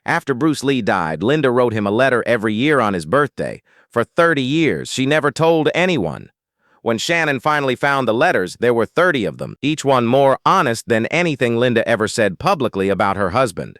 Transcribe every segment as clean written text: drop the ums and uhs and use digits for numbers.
After Bruce Lee died, Linda wrote him a letter every year on his birthday. For 30 years, she never told anyone. When Shannon finally found the letters, there were 30 of them, each one more honest than anything Linda ever said publicly about her husband.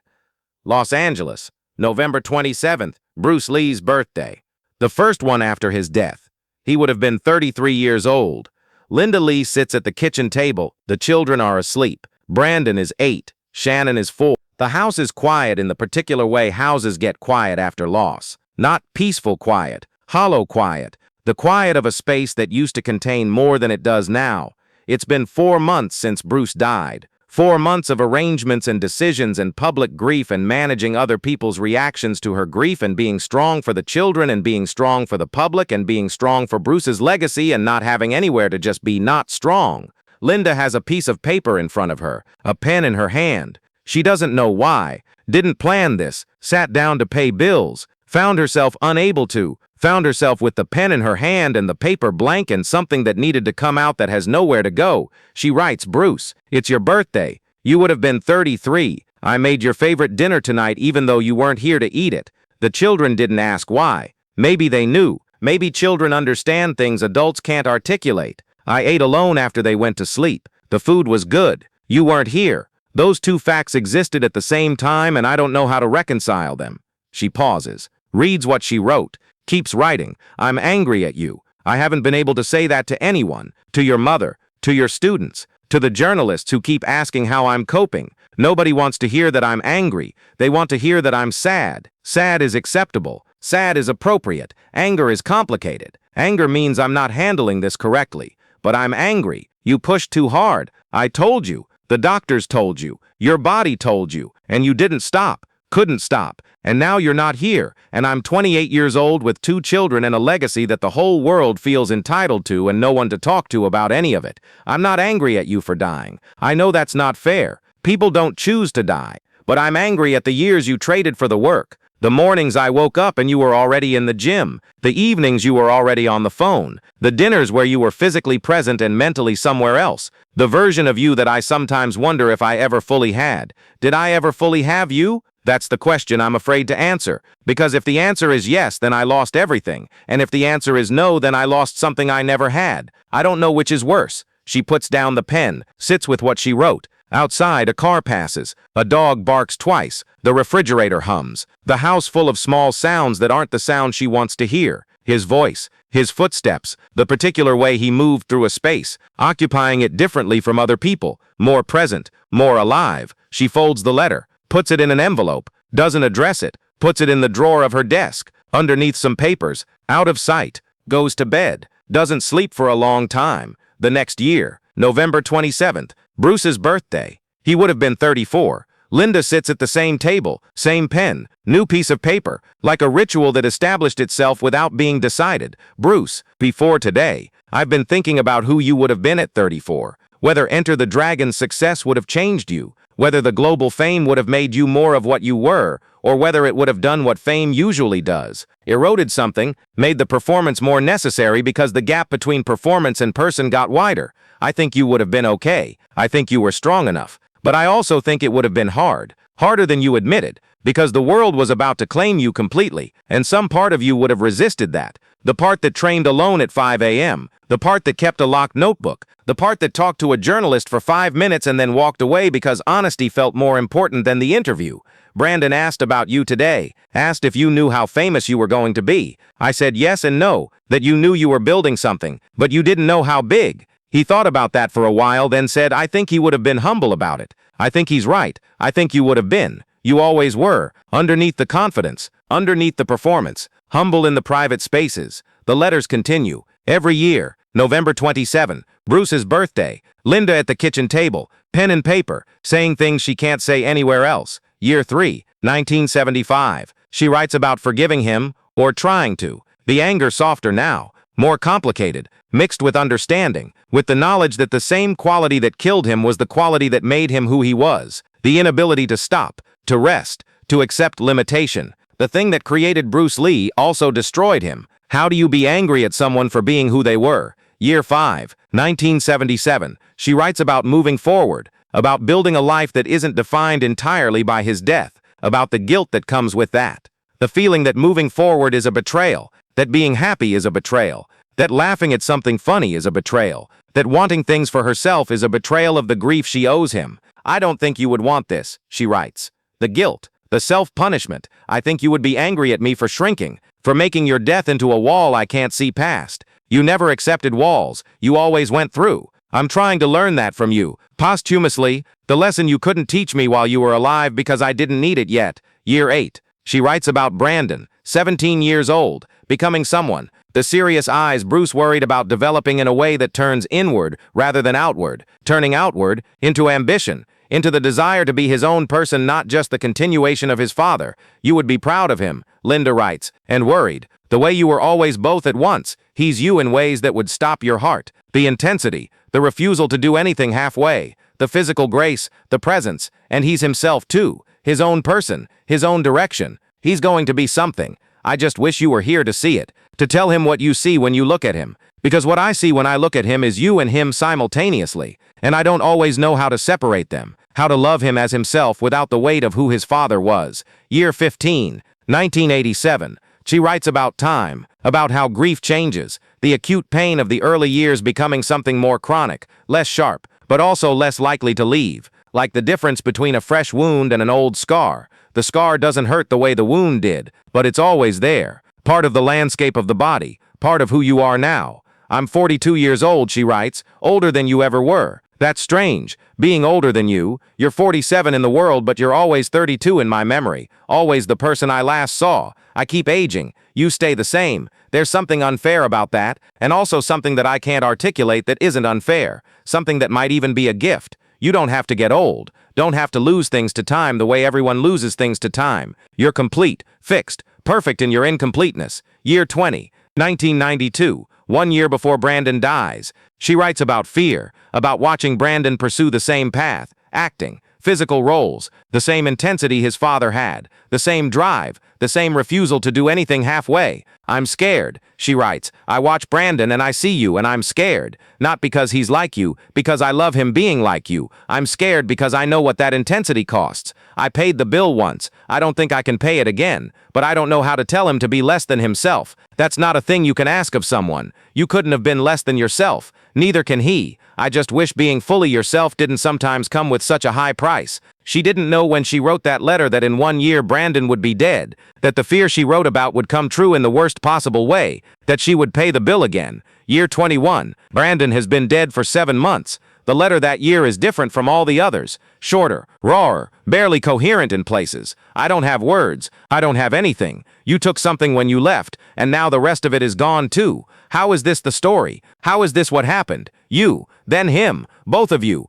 Los Angeles, November 27th, Bruce Lee's birthday. The first one after his death. He would have been 33 years old. Linda Lee sits at the kitchen table. The children are asleep. Brandon is 8. Shannon is 4. The house is quiet in the particular way houses get quiet after loss. Not peaceful quiet, hollow quiet. The quiet of a space that used to contain more than it does now. It's been 4 months since Bruce died. 4 months of arrangements and decisions and public grief and managing other people's reactions to her grief and being strong for the children and being strong for the public and being strong for Bruce's legacy and not having anywhere to just be not strong. Linda has a piece of paper in front of her, a pen in her hand. She doesn't know why, didn't plan this, sat down to pay bills, found herself unable to, found herself with the pen in her hand and the paper blank and something that needed to come out that has nowhere to go. She writes, Bruce, it's your birthday. You would have been 33. I made your favorite dinner tonight even though you weren't here to eat it. The children didn't ask why. Maybe they knew. Maybe children understand things adults can't articulate. I ate alone after they went to sleep. The food was good. You weren't here. Those two facts existed at the same time and I don't know how to reconcile them. She pauses, reads what she wrote. Keeps writing, I'm angry at you. I haven't been able to say that to anyone, to your mother, to your students, to the journalists who keep asking how I'm coping. Nobody wants to hear that I'm angry. They want to hear that I'm sad. Sad is acceptable. Sad is appropriate. Anger is complicated. Anger means I'm not handling this correctly. But I'm angry. You pushed too hard. I told you. The doctors told you. Your body told you. And you didn't stop. Couldn't stop. And now you're not here, and I'm 28 years old with 2 children and a legacy that the whole world feels entitled to and no one to talk to about any of it. I'm not angry at you for dying. I know that's not fair. People don't choose to die. But I'm angry at the years you traded for the work. The mornings I woke up and you were already in the gym. The evenings you were already on the phone. The dinners where you were physically present and mentally somewhere else. The version of you that I sometimes wonder if I ever fully had. Did I ever fully have you? That's the question I'm afraid to answer. Because if the answer is yes, then I lost everything. And if the answer is no, then I lost something I never had. I don't know which is worse. She puts down the pen, sits with what she wrote. Outside, a car passes. A dog barks twice. The refrigerator hums. The house full of small sounds that aren't the sound she wants to hear. His voice, his footsteps, the particular way he moved through a space, occupying it differently from other people, more present, more alive. She folds the letter. Puts it in an envelope, doesn't address it, puts it in the drawer of her desk, underneath some papers, out of sight, goes to bed, doesn't sleep for a long time. The next year, November 27th, Bruce's birthday. He would have been 34. Linda sits at the same table, same pen, new piece of paper, like a ritual that established itself without being decided. Bruce, before today, I've been thinking about who you would have been at 34, whether Enter the Dragon's success would have changed you, whether the global fame would have made you more of what you were, or whether it would have done what fame usually does. Eroded something, made the performance more necessary because the gap between performance and person got wider. I think you would have been okay. I think you were strong enough. But I also think it would have been hard. Harder than you admitted. Because the world was about to claim you completely, and some part of you would have resisted that. The part that trained alone at 5 a.m., the part that kept a locked notebook, the part that talked to a journalist for 5 minutes and then walked away because honesty felt more important than the interview. Brandon asked about you today, asked if you knew how famous you were going to be. I said yes and no, that you knew you were building something, but you didn't know how big. He thought about that for a while, then said, I think he would have been humble about it. I think he's right. I think you would have been. You always were, underneath the confidence, underneath the performance, humble in the private spaces. The letters continue. Every year, November 27, Bruce's birthday, Linda at the kitchen table, pen and paper, saying things she can't say anywhere else. Year 3, 1975. She writes about forgiving him, or trying to. The anger softer now, more complicated, mixed with understanding, with the knowledge that the same quality that killed him was the quality that made him who he was. The inability to stop, to rest, to accept limitation. The thing that created Bruce Lee also destroyed him. How do you be angry at someone for being who they were? Year 5, 1977. She writes about moving forward, about building a life that isn't defined entirely by his death. about the guilt that comes with that. The feeling that moving forward is a betrayal, that being happy is a betrayal, that laughing at something funny is a betrayal, that wanting things for herself is a betrayal of the grief she owes him. I don't think you would want this, she writes. The guilt, the self-punishment. I think you would be angry at me for shrinking, for making your death into a wall I can't see past. You never accepted walls, you always went through. I'm trying to learn that from you, posthumously, the lesson you couldn't teach me while you were alive because I didn't need it yet. Year 8. She writes about Brandon, 17 years old, becoming someone. The serious eyes Bruce worried about developing in a way that turns inward rather than outward, turning outward into ambition, into the desire to be his own person, not just the continuation of his father. You would be proud of him, Linda writes, and worried. The way you were always both at once. He's you in ways that would stop your heart. The intensity, the refusal to do anything halfway, the physical grace, the presence, and he's himself too, his own person, his own direction. He's going to be something. I just wish you were here to see it, to tell him what you see when you look at him. Because what I see when I look at him is you and him simultaneously, and I don't always know how to separate them, how to love him as himself without the weight of who his father was. Year 15, 1987. She writes about time, about how grief changes, the acute pain of the early years becoming something more chronic, less sharp, but also less likely to leave, like the difference between a fresh wound and an old scar. The scar doesn't hurt the way the wound did, but it's always there, part of the landscape of the body, part of who you are now. I'm 42 years old, she writes, older than you ever were. That's strange, being older than you. You're 47 in the world, but you're always 32 in my memory, always the person I last saw. I keep aging, you stay the same. There's something unfair about that, and also something that I can't articulate that isn't unfair, something that might even be a gift. You don't have to get old, don't have to lose things to time the way everyone loses things to time. You're complete, fixed, perfect in your incompleteness. Year 20, 1992, 1 year before Brandon dies. She writes about fear, about watching Brandon pursue the same path, acting, physical roles, the same intensity his father had, the same drive, the same refusal to do anything halfway. I'm scared, she writes. I watch Brandon and I see you and I'm scared. Not because he's like you, because I love him being like you. I'm scared because I know what that intensity costs. I paid the bill once. I don't think I can pay it again. But I don't know how to tell him to be less than himself. That's not a thing you can ask of someone. You couldn't have been less than yourself. Neither can he. I just wish being fully yourself didn't sometimes come with such a high price. She didn't know when she wrote that letter that in 1 year Brandon would be dead, that the fear she wrote about would come true in the worst possible way, that she would pay the bill again. Year 21. Brandon has been dead for 7 months. The letter that year is different from all the others. Shorter, rawer, barely coherent in places. I don't have words. I don't have anything. You took something when you left, and now the rest of it is gone too. How is this the story? How is this what happened? You, then him, both of you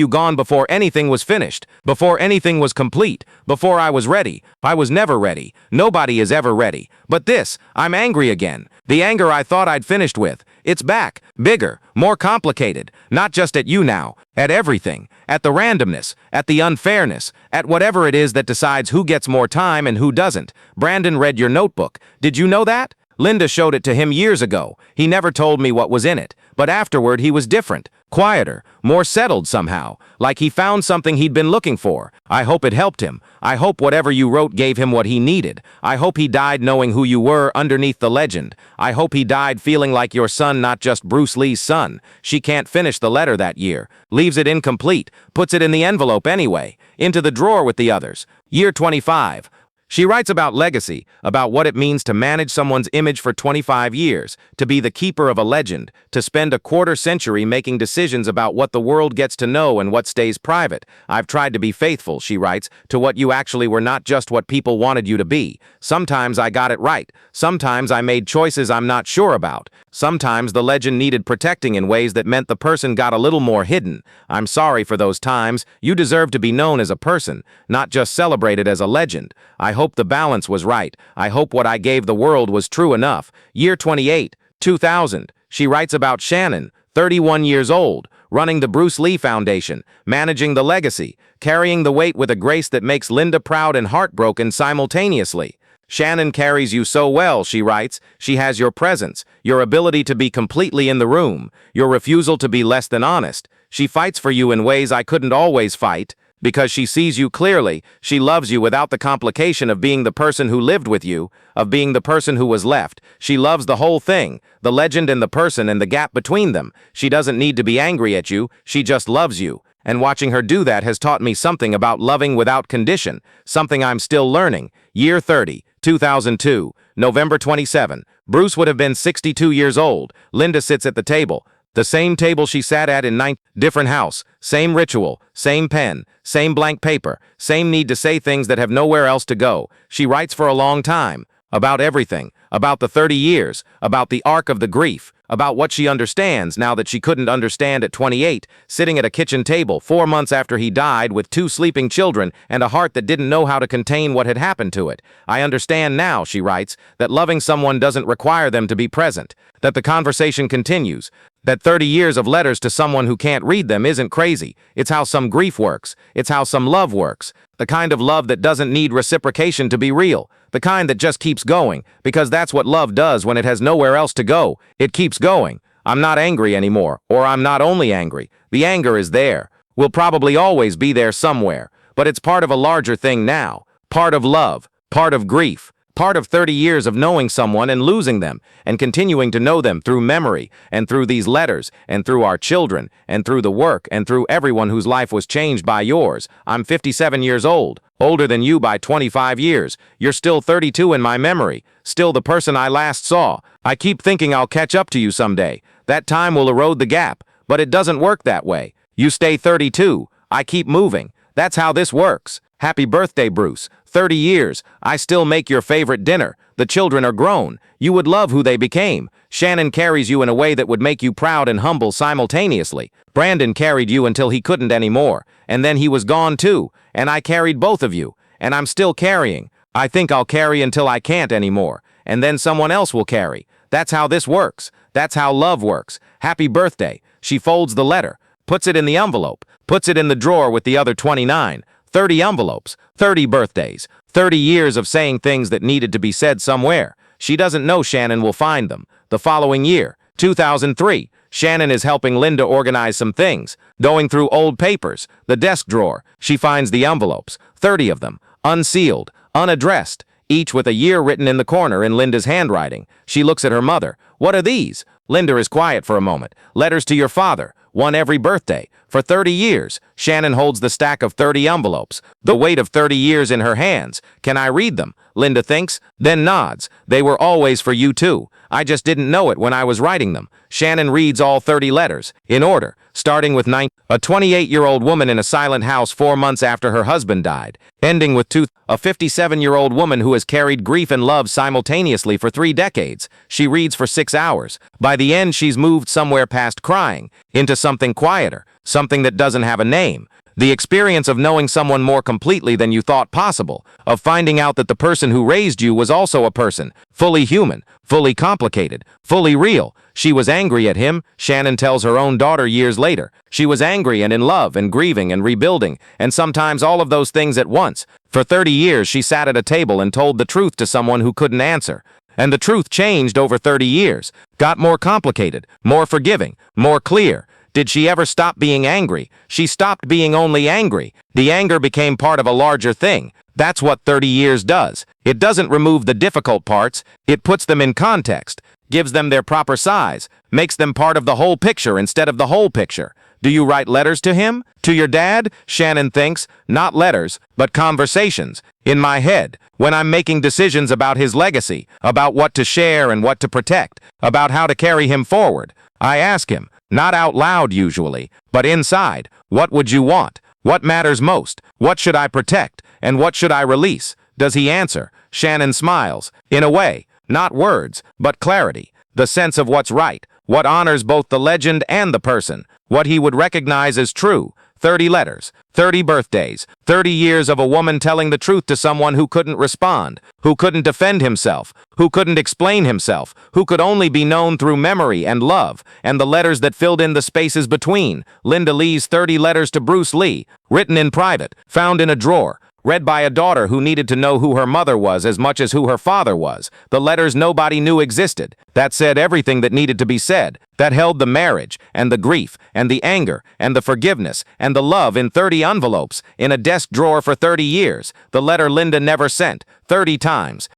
gone before anything was finished, before anything was complete, before I was ready. I was never ready. Nobody is ever ready. But this, I'm angry again. The anger I thought I'd finished with. It's back, bigger, more complicated, not just at you now, at everything, at the randomness, at the unfairness, at whatever it is that decides who gets more time and who doesn't. Brandon read your notebook. Did you know that? Linda showed it to him years ago. He never told me what was in it, but afterward he was different, quieter, more settled somehow, like he found something he'd been looking for. I hope it helped him. I hope whatever you wrote gave him what he needed. I hope he died knowing who you were underneath the legend. I hope he died feeling like your son, not just Bruce Lee's son. She can't finish the letter that year, leaves it incomplete, puts it in the envelope anyway, into the drawer with the others. Year 25. She writes about legacy, about what it means to manage someone's image for 25 years, to be the keeper of a legend, to spend a quarter century making decisions about what the world gets to know and what stays private. I've tried to be faithful, she writes, to what you actually were, not just what people wanted you to be. Sometimes I got it right. Sometimes I made choices I'm not sure about. Sometimes the legend needed protecting in ways that meant the person got a little more hidden. I'm sorry for those times. You deserve to be known as a person, not just celebrated as a legend. I hope the balance was right. I hope what I gave the world was true enough. Year 28, 2000. She writes about Shannon, 31 years old, running the Bruce Lee Foundation, managing the legacy, carrying the weight with a grace that makes Linda proud and heartbroken simultaneously. Shannon carries you so well, she writes. She has your presence, your ability to be completely in the room, your refusal to be less than honest. She fights for you in ways I couldn't always fight. Because she sees you clearly, she loves you without the complication of being the person who lived with you, of being the person who was left. She loves the whole thing, the legend and the person and the gap between them. She doesn't need to be angry at you, she just loves you. And watching her do that has taught me something about loving without condition, something I'm still learning. Year 30, 2002, November 27. Bruce would have been 62 years old. Linda sits at the table. The same table she sat at in different house, same ritual, same pen, same blank paper, same need to say things that have nowhere else to go. She writes for a long time, about everything, about the 30 years, about the arc of the grief, about what she understands now that she couldn't understand at 28, sitting at a kitchen table 4 months after he died with 2 sleeping children and a heart that didn't know how to contain what had happened to it. I understand now, she writes, that loving someone doesn't require them to be present, that the conversation continues, that 30 years of letters to someone who can't read them isn't crazy. It's how some grief works. It's how some love works. The kind of love that doesn't need reciprocation to be real. The kind that just keeps going, because that's what love does when it has nowhere else to go. It keeps going. I'm not angry anymore, or I'm not only angry. The anger is there. Will probably always be there somewhere. But it's part of a larger thing now. Part of love. Part of grief. Part of 30 years of knowing someone and losing them, and continuing to know them through memory, and through these letters, and through our children, and through the work, and through everyone whose life was changed by yours. I'm 57 years old, older than you by 25 years. You're still 32 in my memory, still the person I last saw. I keep thinking I'll catch up to you someday. That time will erode the gap, but it doesn't work that way. You stay 32. I keep moving. That's how this works. Happy birthday, Bruce. 30 years. I still make your favorite dinner. The children are grown. You would love who they became. Shannon carries you in a way that would make you proud and humble simultaneously. Brandon carried you until he couldn't anymore. And then he was gone too. And I carried both of you. And I'm still carrying. I think I'll carry until I can't anymore. And then someone else will carry. That's how this works. That's how love works. Happy birthday. She folds the letter, puts it in the envelope, puts it in the drawer with the other 29. 30 envelopes, 30 birthdays, 30 years of saying things that needed to be said somewhere. She doesn't know Shannon will find them. The following year, 2003, Shannon is helping Linda organize some things. Going through old papers, the desk drawer, she finds the envelopes, 30 of them, unsealed, unaddressed, each with a year written in the corner in Linda's handwriting. She looks at her mother. What are these? Linda is quiet for a moment. Letters to your father, one every birthday. For 30 years, Shannon holds the stack of 30 envelopes, the weight of 30 years in her hands. Can I read them? Linda thinks, then nods. They were always for you too. I just didn't know it when I was writing them. Shannon reads all 30 letters, in order, starting with a 28-year-old woman in a silent house 4 months after her husband died, ending with a 57-year-old woman who has carried grief and love simultaneously for 3 decades. She reads for 6 hours. By the end, she's moved somewhere past crying, into something quieter, something that doesn't have a name. The experience of knowing someone more completely than you thought possible, of finding out that the person who raised you was also a person, fully human, fully complicated, fully real. She was angry at him, Shannon tells her own daughter years later. She was angry and in love and grieving and rebuilding, and sometimes all of those things at once. For 30 years she sat at a table and told the truth to someone who couldn't answer. And the truth changed over 30 years, got more complicated, more forgiving, more clear. Did she ever stop being angry? She stopped being only angry. The anger became part of a larger thing. That's what 30 years does. It doesn't remove the difficult parts. It puts them in context, gives them their proper size, makes them part of the whole picture instead of the whole picture. Do you write letters to him? To your dad? Shannon thinks, not letters, but conversations. In my head, when I'm making decisions about his legacy, about what to share and what to protect, about how to carry him forward. I ask him, not out loud usually, but inside, what would you want? What matters most? What should I protect? And what should I release? Does he answer? Shannon smiles. In a way, not words, but clarity. The sense of what's right, what honors both the legend and the person, what he would recognize as true. 30 letters, 30 birthdays, 30 years of a woman telling the truth to someone who couldn't respond, who couldn't defend himself, who couldn't explain himself, who could only be known through memory and love, and the letters that filled in the spaces between. Linda Lee's 30 letters to Bruce Lee, written in private, found in a drawer, Read by a daughter who needed to know who her mother was as much as who her father was. The letters nobody knew existed. That said everything that needed to be said. That held the marriage, and the grief, and the anger, and the forgiveness, and the love in 30 envelopes, in a desk drawer for 30 years. The letter Linda never sent, 30 times.